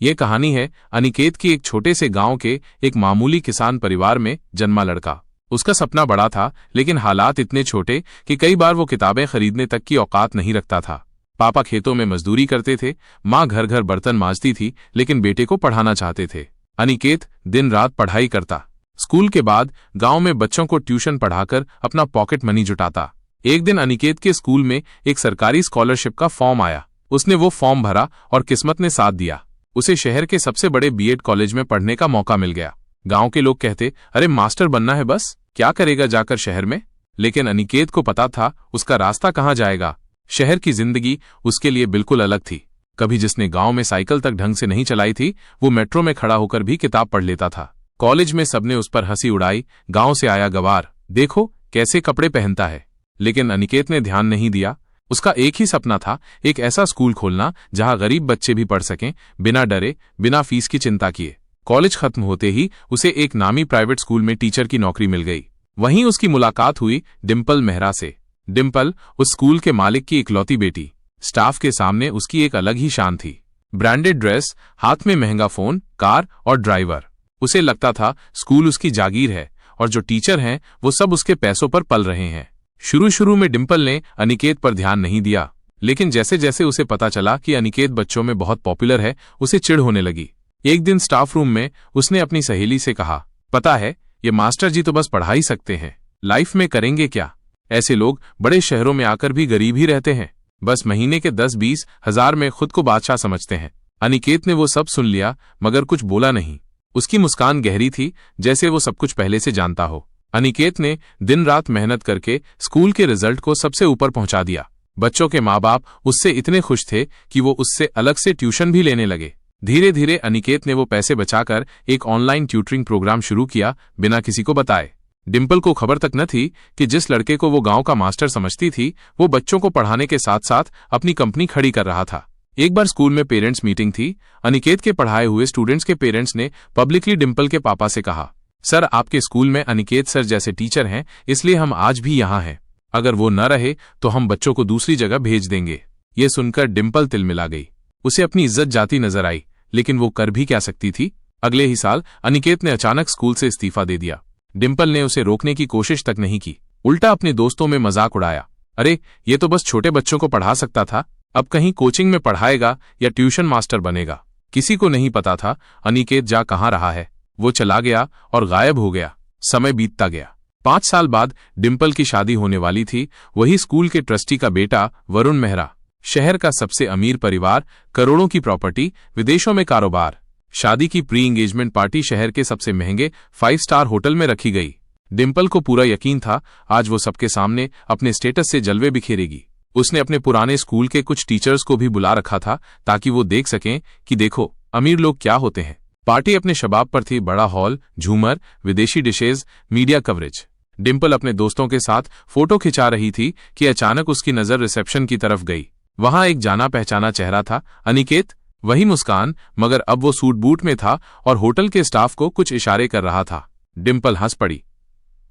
ये कहानी है अनिकेत की एक छोटे से गांव के एक मामूली किसान परिवार में जन्मा लड़का। उसका सपना बड़ा था, लेकिन हालात इतने छोटे कि कई बार वो किताबें खरीदने तक की औकात नहीं रखता था। पापा खेतों में मजदूरी करते थे, माँ घर घर बर्तन मांजती थी, लेकिन बेटे को पढ़ाना चाहते थे। अनिकेत दिन रात पढ़ाई करता, स्कूल के बाद गांव में बच्चों को ट्यूशन पढ़ाकर अपना पॉकेट मनी जुटाता। एक दिन अनिकेत के स्कूल में एक सरकारी स्कॉलरशिप का फॉर्म आया। उसने वो फॉर्म भरा और किस्मत ने साथ दिया। उसे शहर के सबसे बड़े बीएड कॉलेज में पढ़ने का मौका मिल गया। गांव के लोग कहते, अरे मास्टर बनना है बस, क्या करेगा जाकर शहर में। लेकिन अनिकेत को पता था उसका रास्ता कहाँ जाएगा। शहर की जिंदगी उसके लिए बिल्कुल अलग थी। कभी जिसने गांव में साइकिल तक ढंग से नहीं चलाई थी, वो मेट्रो में खड़ा होकर भी किताब पढ़ लेता था। कॉलेज में सबने उस पर हंसी उड़ाई, गांव से आया गवार, देखो कैसे कपड़े पहनता है। लेकिन अनिकेत ने ध्यान नहीं दिया। उसका एक ही सपना था, एक ऐसा स्कूल खोलना जहां गरीब बच्चे भी पढ़ सकें, बिना डरे, बिना फीस की चिंता किए। कॉलेज खत्म होते ही उसे एक नामी प्राइवेट स्कूल में टीचर की नौकरी मिल गई। वहीं उसकी मुलाकात हुई डिम्पल मेहरा से। डिम्पल उस स्कूल के मालिक की इकलौती बेटी। स्टाफ के सामने उसकी एक अलग ही शान थी। ब्रांडेड ड्रेस, हाथ में महंगा फोन, कार और ड्राइवर। उसे लगता था स्कूल उसकी जागीर है और जो टीचर हैं वो सब उसके पैसों पर पल रहे हैं। शुरू में डिम्पल ने अनिकेत पर ध्यान नहीं दिया, लेकिन जैसे जैसे उसे पता चला कि अनिकेत बच्चों में बहुत पॉपुलर है, उसे चिढ़ होने लगी। एक दिन स्टाफ रूम में उसने अपनी सहेली से कहा, पता है ये मास्टर जी तो बस पढ़ा ही सकते हैं, लाइफ में करेंगे क्या। ऐसे लोग बड़े शहरों में आकर भी गरीब ही रहते हैं, बस महीने के 10-20 हजार में खुद को बादशाह समझते हैं। अनिकेत ने वो सब सुन लिया, मगर कुछ बोला नहीं। उसकी मुस्कान गहरी थी, जैसे वो सब कुछ पहले से जानता हो। अनिकेत ने दिन रात मेहनत करके स्कूल के रिजल्ट को सबसे ऊपर पहुंचा दिया। बच्चों के माँ बाप उससे इतने खुश थे कि वो उससे अलग से ट्यूशन भी लेने लगे। धीरे धीरे अनिकेत ने वो पैसे बचाकर एक ऑनलाइन ट्यूटरिंग प्रोग्राम शुरू किया, बिना किसी को बताए। डिम्पल को खबर तक न थी कि जिस लड़के को वो गांव का मास्टर समझती थी, वो बच्चों को पढ़ाने के साथ साथ अपनी कंपनी खड़ी कर रहा था। एक बार स्कूल में पेरेंट्स मीटिंग थी। अनिकेत के पढ़ाए हुए स्टूडेंट्स के पेरेंट्स ने पब्लिकली डिम्पल के पापा से कहा, सर आपके स्कूल में अनिकेत सर जैसे टीचर हैं, इसलिए हम आज भी यहाँ हैं। अगर वो न रहे तो हम बच्चों को दूसरी जगह भेज देंगे। ये सुनकर डिम्पल तिलमिला गई। उसे अपनी इज्जत जाती नजर आई, लेकिन वो कर भी क्या सकती थी। अगले ही साल अनिकेत ने अचानक स्कूल से इस्तीफा दे दिया। डिम्पल ने उसे रोकने की कोशिश तक नहीं की, उल्टा अपने दोस्तों में मजाक उड़ाया, अरे ये तो बस छोटे बच्चों को पढ़ा सकता था, अब कहीं कोचिंग में पढ़ाएगा या ट्यूशन मास्टर बनेगा। किसी को नहीं पता था अनिकेत जा कहाँ रहा है। वो चला गया और गायब हो गया। समय बीतता गया। 5 साल बाद डिम्पल की शादी होने वाली थी। वही स्कूल के ट्रस्टी का बेटा वरुण मेहरा। शहर का सबसे अमीर परिवार, करोड़ों की प्रॉपर्टी, विदेशों में कारोबार। शादी की प्री एंगेजमेंट पार्टी शहर के सबसे महंगे 5 स्टार होटल में रखी गई। डिम्पल को पूरा यकीन था आज वो सबके सामने अपने स्टेटस से जलवे बिखेरेगी। उसने अपने पुराने स्कूल के कुछ टीचर्स को भी बुला रखा था, ताकि वो देख सकें कि देखो अमीर लोग क्या होते हैं। पार्टी अपने शबाब पर थी। बड़ा हॉल, झूमर, विदेशी डिशेज, मीडिया कवरेज। डिम्पल अपने दोस्तों के साथ फोटो खिंचा रही थी कि अचानक उसकी नजर रिसेप्शन की तरफ गई। वहां एक जाना पहचाना चेहरा था, अनिकेत। वही मुस्कान, मगर अब वो सूट बूट में था और होटल के स्टाफ को कुछ इशारे कर रहा था। डिम्पल हंस पड़ी,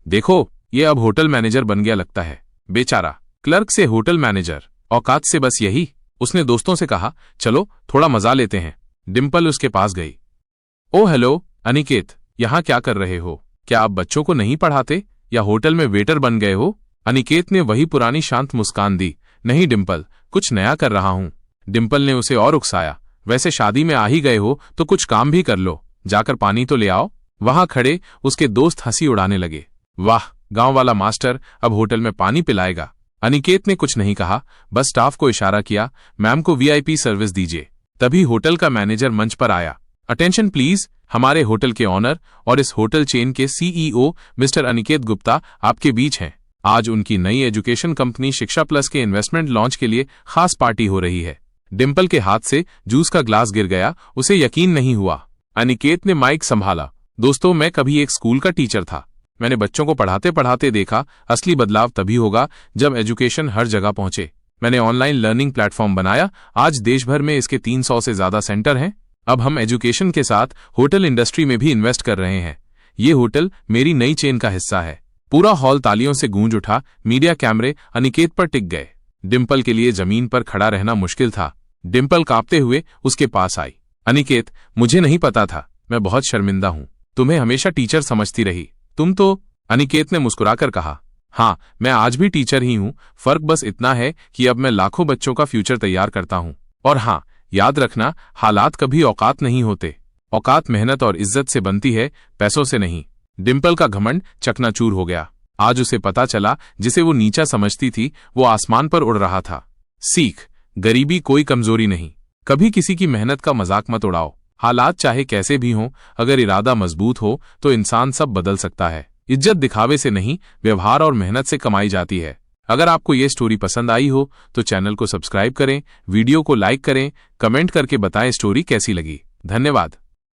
देखो ये अब होटल मैनेजर बन गया लगता है। बेचारा, क्लर्क से होटल मैनेजर, औकात से बस यही। उसने दोस्तों से कहा, चलो थोड़ा मजा लेते हैं। डिम्पल उसके पास गई। ओ हेलो अनिकेत, यहाँ क्या कर रहे हो? क्या आप बच्चों को नहीं पढ़ाते या होटल में वेटर बन गए हो? अनिकेत ने वही पुरानी शांत मुस्कान दी, नहीं डिम्पल, कुछ नया कर रहा हूँ। डिम्पल ने उसे और उकसाया, वैसे शादी में आ ही गए हो तो कुछ काम भी कर लो, जाकर पानी तो ले आओ। वहां खड़े उसके दोस्त हंसी उड़ाने लगे, वाह गांव वाला मास्टर अब होटल में पानी पिलाएगा। अनिकेत ने कुछ नहीं कहा, बस स्टाफ को इशारा किया, मैम को वीआईपी सर्विस दीजिए। तभी होटल का मैनेजर मंच पर आया। अटेंशन प्लीज, हमारे होटल के ऑनर और इस होटल चेन के सीईओ मिस्टर अनिकेत गुप्ता आपके बीच हैं। आज उनकी नई एजुकेशन कंपनी शिक्षा प्लस के इन्वेस्टमेंट लॉन्च के लिए खास पार्टी हो रही है। डिम्पल के हाथ से जूस का ग्लास गिर गया। उसे यकीन नहीं हुआ। अनिकेत ने माइक संभाला, दोस्तों मैं कभी एक स्कूल का टीचर था। मैंने बच्चों को पढ़ाते पढ़ाते देखा असली बदलाव तभी होगा जब एजुकेशन हर जगह पहुंचे। मैंने ऑनलाइन लर्निंग प्लेटफॉर्म बनाया। आज देश भर में इसके 300 से ज्यादा सेंटर हैं। अब हम एजुकेशन के साथ होटल इंडस्ट्री में भी इन्वेस्ट कर रहे हैं। ये होटल मेरी नई चेन का हिस्सा है। पूरा हॉल तालियों से गूंज उठा। मीडिया कैमरे अनिकेत पर टिक गए। डिम्पल के लिए जमीन पर खड़ा रहना मुश्किल था। डिम्पल कांपते हुए उसके पास आई। अनिकेत, मुझे नहीं पता था, मैं बहुत शर्मिंदा हूँ। तुम्हें हमेशा टीचर समझती रही। तुम तो। अनिकेत ने मुस्कुराकर कहा, हाँ, मैं आज भी टीचर ही हूँ, फर्क बस इतना है कि अब मैं लाखों बच्चों का फ्यूचर तैयार करता हूँ। और हाँ, याद रखना, हालात कभी औकात नहीं होते। औकात मेहनत और इज्जत से बनती है, पैसों से नहीं। डिम्पल का घमंड चकनाचूर हो गया। आज उसे पता चला, जिसे वो नीचा समझती थी, वो आसमान पर उड़ रहा था। सीख, गरीबी कोई कमजोरी नहीं। कभी किसी की मेहनत का मजाक मत उड़ाओ। हालात चाहे कैसे भी हों, अगर इरादा मजबूत हो तो इंसान सब बदल सकता है। इज्जत दिखावे से नहीं, व्यवहार और मेहनत से कमाई जाती है। अगर आपको ये स्टोरी पसंद आई हो तो चैनल को सब्सक्राइब करें, वीडियो को लाइक करें, कमेंट करके बताएं स्टोरी कैसी लगी। धन्यवाद।